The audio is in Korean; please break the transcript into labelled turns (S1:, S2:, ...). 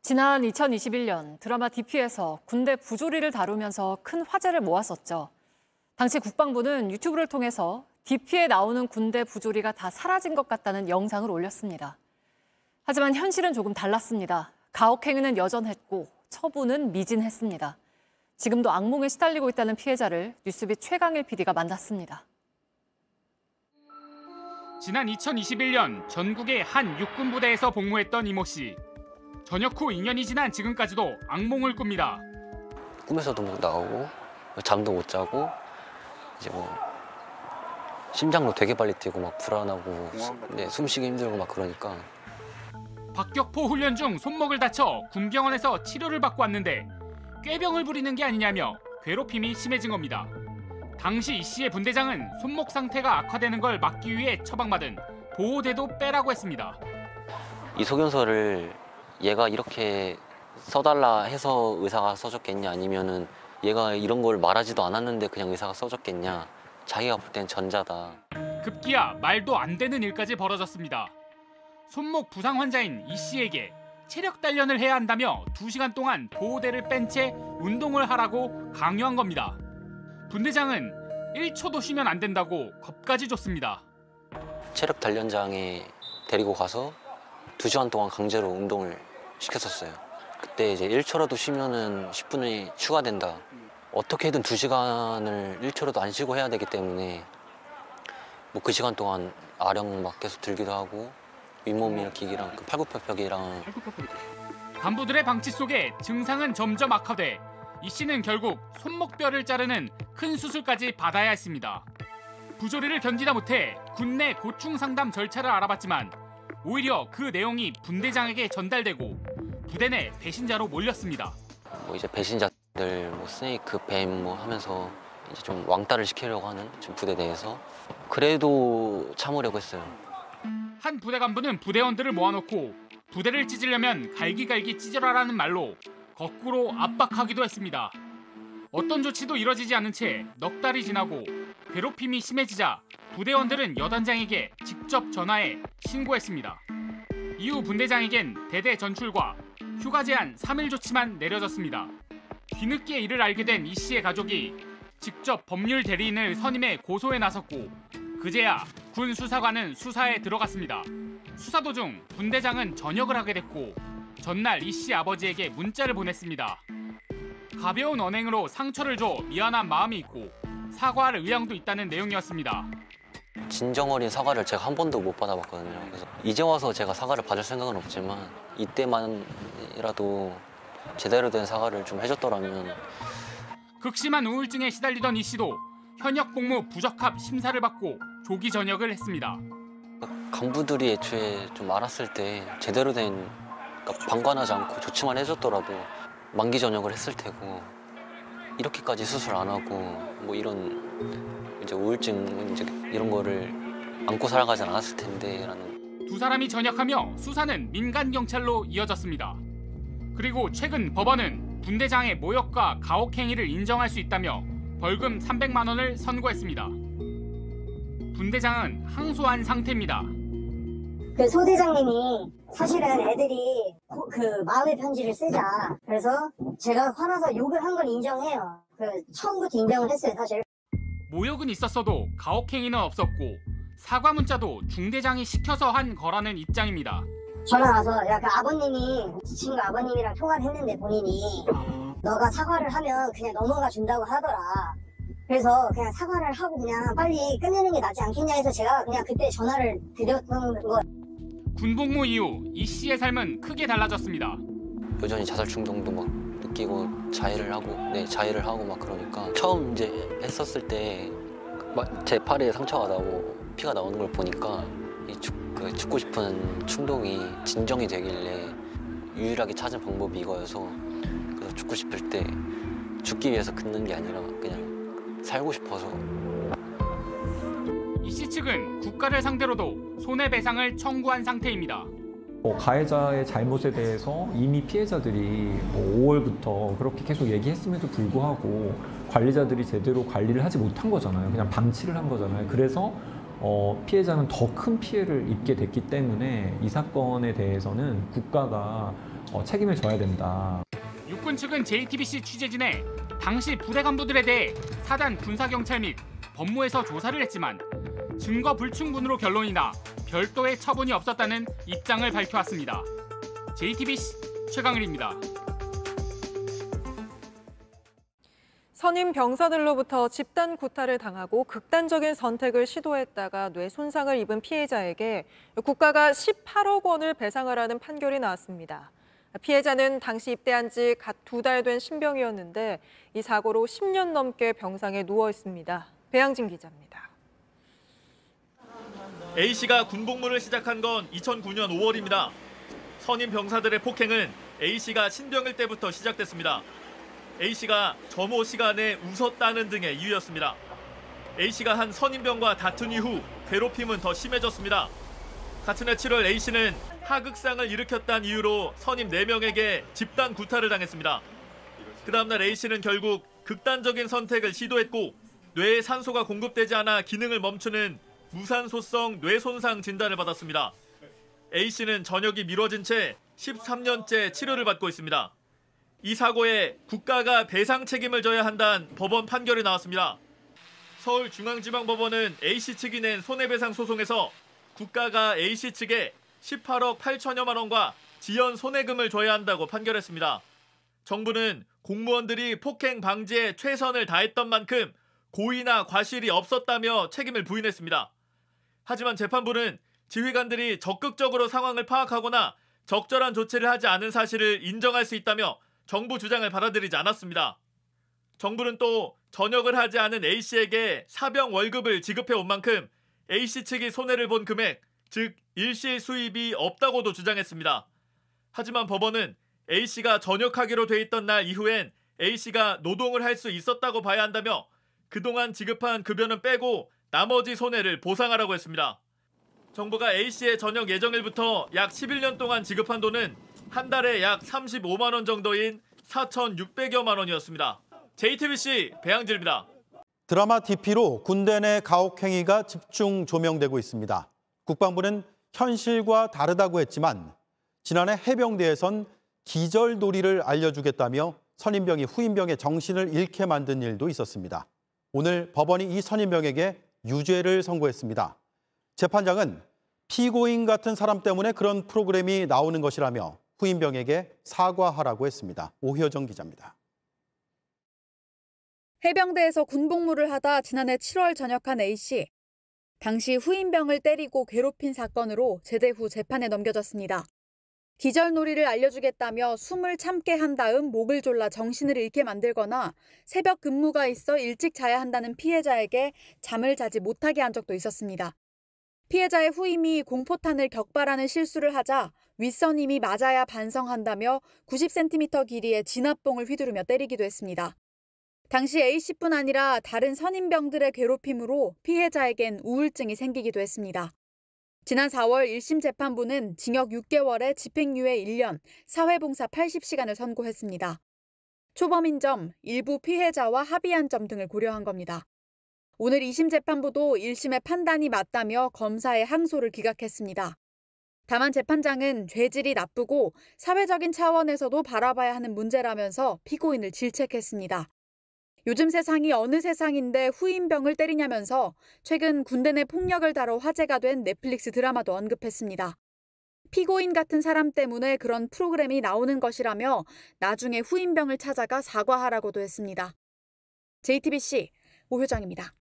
S1: 지난 2021년 드라마 DP에서 군대 부조리를 다루면서 큰 화제를 모았었죠. 당시 국방부는 유튜브를 통해서 DP에 나오는 군대 부조리가 다 사라진 것 같다는 영상을 올렸습니다. 하지만 현실은 조금 달랐습니다. 가혹행위는 여전했고 처분은 미진했습니다. 지금도 악몽에 시달리고 있다는 피해자를 뉴스빛 최강일 PD가 만났습니다.
S2: 지난 2021년 전국의 한 육군 부대에서 복무했던 이모 씨. 전역 후 2년이 지난 지금까지도 악몽을 꿉니다.
S3: 꿈에서도 막 나오고 잠도 못 자고 이제 심장도 되게 빨리 뛰고 막 불안하고 숨쉬기 힘들고 막 그러니까.
S2: 박격포 훈련 중 손목을 다쳐 군병원에서 치료를 받고 왔는데 꾀병을 부리는 게 아니냐며 괴롭힘이 심해진 겁니다. 당시 이 씨의 분대장은 손목 상태가 악화되는 걸 막기 위해 처방받은 보호대도 빼라고 했습니다.
S3: 이 소견서를 얘가 이렇게 써달라 해서 의사가 써줬겠냐, 아니면은 얘가 이런 걸 말하지도 않았는데 그냥 의사가 써줬겠냐. 자기가 볼 땐 전자다.
S2: 급기야 말도 안 되는 일까지 벌어졌습니다. 손목 부상 환자인 이 씨에게 체력 단련을 해야 한다며 2시간 동안 보호대를 뺀 채 운동을 하라고 강요한 겁니다. 분대장은 1초도 쉬면 안 된다고 겁까지 줬습니다.
S3: 체력 단련장에 데리고 가서 2시간 동안 강제로 운동을 시켰었어요. 그때 이제 1초라도 쉬면은 10분이 추가된다. 어떻게든 2시간을 1초라도 안 쉬고 해야 되기 때문에 그 시간 동안 아령 막 계속 들기도 하고 윗몸 일으키기랑 팔굽혀펴기랑.
S2: 간부들의 방치 속에 증상은 점점 악화돼 이 씨는 결국 손목뼈를 자르는 큰 수술까지 받아야 했습니다. 부조리를 견디다 못해 군내 고충 상담 절차를 알아봤지만 오히려 그 내용이 분대장에게 전달되고 부대 내 배신자로 몰렸습니다.
S3: 이제 배신자들 스네이크 뱀 하면서 이제 좀 왕따를 시키려고 하는 지금 부대 내에서. 그래도 참으려고 했어요.
S2: 한 부대 간부는 부대원들을 모아놓고 부대를 찢으려면 갈기갈기 찢어라라는 말로 거꾸로 압박하기도 했습니다. 어떤 조치도 이뤄지지 않은 채 넉 달이 지나고 괴롭힘이 심해지자 부대원들은 여단장에게 직접 전화해 신고했습니다. 이후 분대장에겐 대대 전출과 휴가 제한 3일 조치만 내려졌습니다. 뒤늦게 이를 알게 된 이 씨의 가족이 직접 법률 대리인을 선임해 고소에 나섰고 그제야 군 수사관은 수사에 들어갔습니다. 수사 도중 분대장은 전역을 하게 됐고 전날 이 씨 아버지에게 문자를 보냈습니다. 가벼운 언행으로 상처를 줘 미안한 마음이 있고 사과할 의향도 있다는 내용이었습니다.
S3: 진정 어린 사과를 제가 한 번도 못 받아봤거든요. 그래서 이제 와서 제가 사과를 받을 생각은 없지만 이때만이라도 제대로 된 사과를 좀 해줬더라면.
S2: 극심한 우울증에 시달리던 이 씨도 현역 복무 부적합 심사를 받고 조기 전역을 했습니다.
S3: 간부들이 애초에 좀 알았을 때 제대로 된, 방관하지 않고 조치만 해줬더라도 만기 전역을 했을 테고 이렇게까지 수술 안 하고 이런 이제 우울증 이제 이런 거를 안고 살아가진 않았을 텐데라는.
S2: 두 사람이 전역하며 수사는 민간 경찰로 이어졌습니다. 그리고 최근 법원은 분대장의 모욕과 가혹행위를 인정할 수 있다며 벌금 300만 원을 선고했습니다. 분대장은 항소한 상태입니다.
S4: 그 소대장님이 사실은 애들이 마음의 편지를 쓰자. 그래서 제가 화나서 욕을 한 건 인정해요. 처음부터 인정을 했어요, 사실.
S2: 모욕은 있었어도 가혹행위는 없었고 사과 문자도 중대장이 시켜서 한 거라는 입장입니다.
S4: 전화 와서 아버님이 친구 아버님이랑 통화를 했는데 본인이 너가 사과를 하면 그냥 넘어가 준다고 하더라. 그래서 그냥 사과를 하고 그냥 빨리 끝내는 게 낫지 않겠냐 해서 제가 그냥 그때 전화를 드렸던 거.
S2: 군복무 이후 이 씨의 삶은 크게 달라졌습니다.
S3: 여전히 자살 충동도 느끼고 자해를 하고 막 그러니까 처음 이제 했었을 때 제 팔에 상처가 나고 피가 나오는 걸 보니까 죽고 싶은 충동이 진정이 되길래 유일하게 찾은 방법이 이거여서, 그래서 죽고 싶을 때 죽기 위해서 긋는 게 아니라 그냥 살고 싶어서.
S2: 이 씨 측은 국가를 상대로도 손해배상을 청구한 상태입니다.
S5: 가해자의 잘못에 대해서 이미 피해자들이 5월부터 그렇게 계속 얘기했음에도 불구하고 관리자들이 제대로 관리를 하지 못한 거잖아요. 그냥 방치를 한 거잖아요. 그래서 피해자는 더 큰 피해를 입게 됐기 때문에 이 사건에 대해서는 국가가 책임을 져야 된다.
S2: 육군 측은 JTBC 취재진에 당시 부대 간부들에 대해 사단 군사경찰 및 법무에서 조사를 했지만 증거 불충분으로 결론이 나 별도의 처분이 없었다는 입장을 밝혀왔습니다. JTBC 최강일입니다.
S6: 선임 병사들로부터 집단 구타를 당하고 극단적인 선택을 시도했다가 뇌 손상을 입은 피해자에게 국가가 18억 원을 배상하라는 판결이 나왔습니다. 피해자는 당시 입대한 지 갓 2달 된 신병이었는데 이 사고로 10년 넘게 병상에 누워 있습니다. 배양진 기자입니다.
S7: A씨가 군복무를 시작한 건 2009년 5월입니다. 선임 병사들의 폭행은 A씨가 신병일 때부터 시작됐습니다. A씨가 점호 시간에 웃었다는 등의 이유였습니다. A씨가 한 선임병과 다툰 이후 괴롭힘은 더 심해졌습니다. 같은 해 7월 A씨는 하극상을 일으켰다는 이유로 선임 4명에게 집단 구타를 당했습니다. 그 다음날 A씨는 결국 극단적인 선택을 시도했고 뇌에 산소가 공급되지 않아 기능을 멈추는 무산소성 뇌손상 진단을 받았습니다. A씨는 전역이 미뤄진 채 13년째 치료를 받고 있습니다. 이 사고에 국가가 배상 책임을 져야 한다는 법원 판결이 나왔습니다. 서울중앙지방법원은 A씨 측이 낸 손해배상 소송에서 국가가 A씨 측에 18억 8천여만 원과 지연 손해금을 줘야 한다고 판결했습니다. 정부는 공무원들이 폭행 방지에 최선을 다했던 만큼 고의나 과실이 없었다며 책임을 부인했습니다. 하지만 재판부는 지휘관들이 적극적으로 상황을 파악하거나 적절한 조치를 하지 않은 사실을 인정할 수 있다며 정부 주장을 받아들이지 않았습니다. 정부는 또 전역을 하지 않은 A씨에게 사병 월급을 지급해 온 만큼 A씨 측이 손해를 본 금액, 즉 일시 수입이 없다고도 주장했습니다. 하지만 법원은 A씨가 전역하기로 돼 있던 날 이후엔 A씨가 노동을 할 수 있었다고 봐야 한다며 그동안 지급한 급여는 빼고 나머지 손해를 보상하라고 했습니다. 정부가 A씨의 전역 예정일부터 약 11년 동안 지급한 돈은 한 달에 약 35만 원 정도인 4,600여만 원이었습니다. JTBC 배양질입니다.
S8: 드라마 DP로 군대 내 가혹행위가 집중 조명되고 있습니다. 국방부는 현실과 다르다고 했지만 지난해 해병대에선 기절놀이를 알려주겠다며 선임병이 후임병의 정신을 잃게 만든 일도 있었습니다. 오늘 법원이 이 선임병에게 유죄를 선고했습니다. 재판장은 피고인 같은 사람 때문에 그런 프로그램이 나오는 것이라며 후임병에게 사과하라고 했습니다. 오효정 기자입니다.
S9: 해병대에서 군복무를 하다 지난해 7월 전역한 A씨. 당시 후임병을 때리고 괴롭힌 사건으로 제대 후 재판에 넘겨졌습니다. 기절놀이를 알려주겠다며 숨을 참게 한 다음 목을 졸라 정신을 잃게 만들거나 새벽 근무가 있어 일찍 자야 한다는 피해자에게 잠을 자지 못하게 한 적도 있었습니다. 피해자의 후임이 공포탄을 격발하는 실수를 하자 윗선임이 맞아야 반성한다며 90cm 길이의 진압봉을 휘두르며 때리기도 했습니다. 당시 A씨뿐 아니라 다른 선임병들의 괴롭힘으로 피해자에겐 우울증이 생기기도 했습니다. 지난 4월 1심 재판부는 징역 6개월에 집행유예 1년, 사회봉사 80시간을 선고했습니다. 초범인 점, 일부 피해자와 합의한 점 등을 고려한 겁니다. 오늘 2심 재판부도 1심의 판단이 맞다며 검사의 항소를 기각했습니다. 다만 재판장은 죄질이 나쁘고 사회적인 차원에서도 바라봐야 하는 문제라면서 피고인을 질책했습니다. 요즘 세상이 어느 세상인데 후임병을 때리냐면서 최근 군대 내 폭력을 다뤄 화제가 된 넷플릭스 드라마도 언급했습니다. 피고인 같은 사람 때문에 그런 프로그램이 나오는 것이라며 나중에 후임병을 찾아가 사과하라고도 했습니다. JTBC 오효정입니다.